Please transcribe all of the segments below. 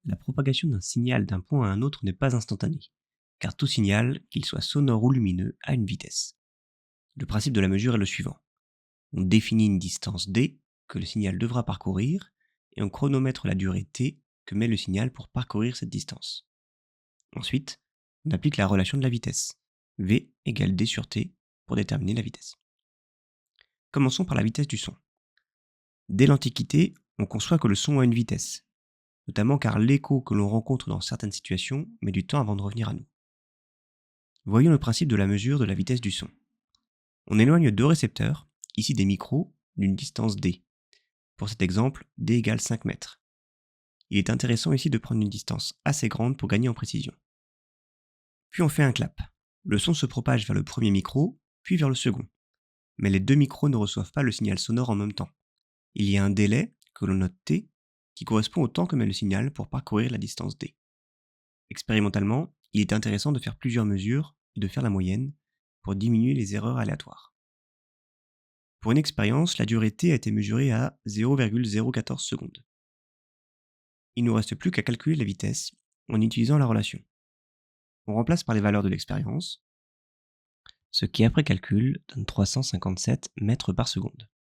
La propagation d'un signal d'un point à un autre n'est pas instantanée, car tout signal, qu'il soit sonore ou lumineux, a une vitesse. Le principe de la mesure est le suivant. On définit une distance d que le signal devra parcourir, et on chronomètre la durée t que met le signal pour parcourir cette distance. Ensuite, on applique la relation de la vitesse, v égale d sur t, pour déterminer la vitesse. Commençons par la vitesse du son. Dès l'Antiquité, on conçoit que le son a une vitesse, notamment car l'écho que l'on rencontre dans certaines situations met du temps avant de revenir à nous. Voyons le principe de la mesure de la vitesse du son. On éloigne deux récepteurs, ici des micros, d'une distance d. Pour cet exemple, d égale 5 mètres. Il est intéressant ici de prendre une distance assez grande pour gagner en précision. Puis on fait un clap. Le son se propage vers le premier micro, puis vers le second. Mais les deux micros ne reçoivent pas le signal sonore en même temps. Il y a un délai, que l'on note t, qui correspond au temps que met le signal pour parcourir la distance d. Expérimentalement, il est intéressant de faire plusieurs mesures et de faire la moyenne pour diminuer les erreurs aléatoires. Pour une expérience, la durée t a été mesurée à 0,014 secondes. Il ne nous reste plus qu'à calculer la vitesse en utilisant la relation. On remplace par les valeurs de l'expérience, ce qui après calcul donne 357 mètres par seconde.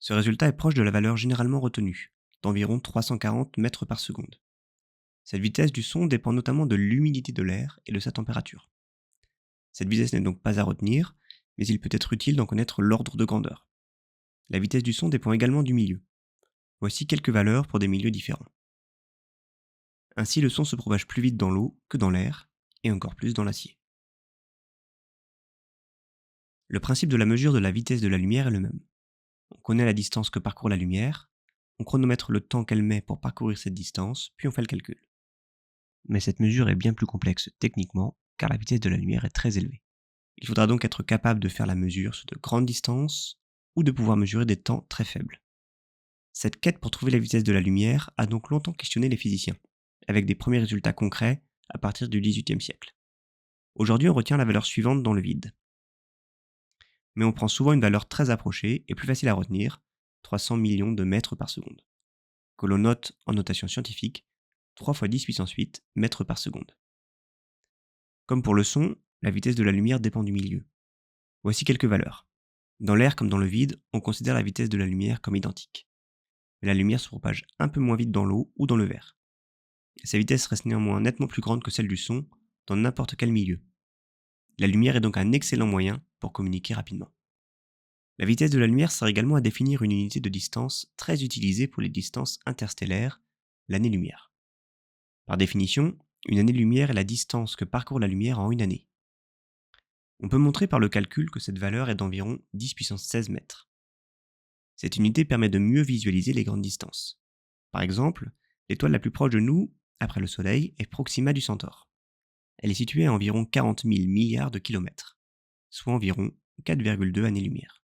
Ce résultat est proche de la valeur généralement retenue, d'environ 340 mètres par seconde. Cette vitesse du son dépend notamment de l'humidité de l'air et de sa température. Cette vitesse n'est donc pas à retenir, mais il peut être utile d'en connaître l'ordre de grandeur. La vitesse du son dépend également du milieu. Voici quelques valeurs pour des milieux différents. Ainsi, le son se propage plus vite dans l'eau que dans l'air, et encore plus dans l'acier. Le principe de la mesure de la vitesse de la lumière est le même. On connaît la distance que parcourt la lumière, on chronomètre le temps qu'elle met pour parcourir cette distance, puis on fait le calcul. Mais cette mesure est bien plus complexe techniquement, car la vitesse de la lumière est très élevée. Il faudra donc être capable de faire la mesure sur de grandes distances, ou de pouvoir mesurer des temps très faibles. Cette quête pour trouver la vitesse de la lumière a donc longtemps questionné les physiciens, avec des premiers résultats concrets à partir du XVIIIe siècle. Aujourd'hui, on retient la valeur suivante dans le vide. Mais on prend souvent une valeur très approchée et plus facile à retenir, 300 millions de mètres par seconde, que l'on note en notation scientifique 3 fois 10 puissance 8 mètres par seconde. Comme pour le son, la vitesse de la lumière dépend du milieu. Voici quelques valeurs. Dans l'air comme dans le vide, on considère la vitesse de la lumière comme identique. Mais la lumière se propage un peu moins vite dans l'eau ou dans le verre. Sa vitesse reste néanmoins nettement plus grande que celle du son dans n'importe quel milieu. La lumière est donc un excellent moyen pour communiquer rapidement. La vitesse de la lumière sert également à définir une unité de distance très utilisée pour les distances interstellaires, l'année-lumière. Par définition, une année-lumière est la distance que parcourt la lumière en une année. On peut montrer par le calcul que cette valeur est d'environ 10 puissance 16 mètres. Cette unité permet de mieux visualiser les grandes distances. Par exemple, l'étoile la plus proche de nous, après le Soleil, est Proxima du Centaure. Elle est située à environ 40 000 milliards de kilomètres, soit environ 4,2 années-lumière.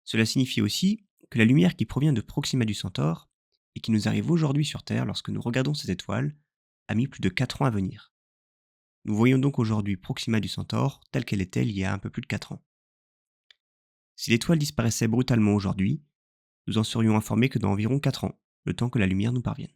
Cela signifie aussi que la lumière qui provient de Proxima du Centaure, et qui nous arrive aujourd'hui sur Terre lorsque nous regardons cette étoile, a mis plus de 4 ans à venir. Nous voyons donc aujourd'hui Proxima du Centaure telle qu'elle était il y a un peu plus de 4 ans. Si l'étoile disparaissait brutalement aujourd'hui, nous en serions informés que dans environ 4 ans, le temps que la lumière nous parvienne.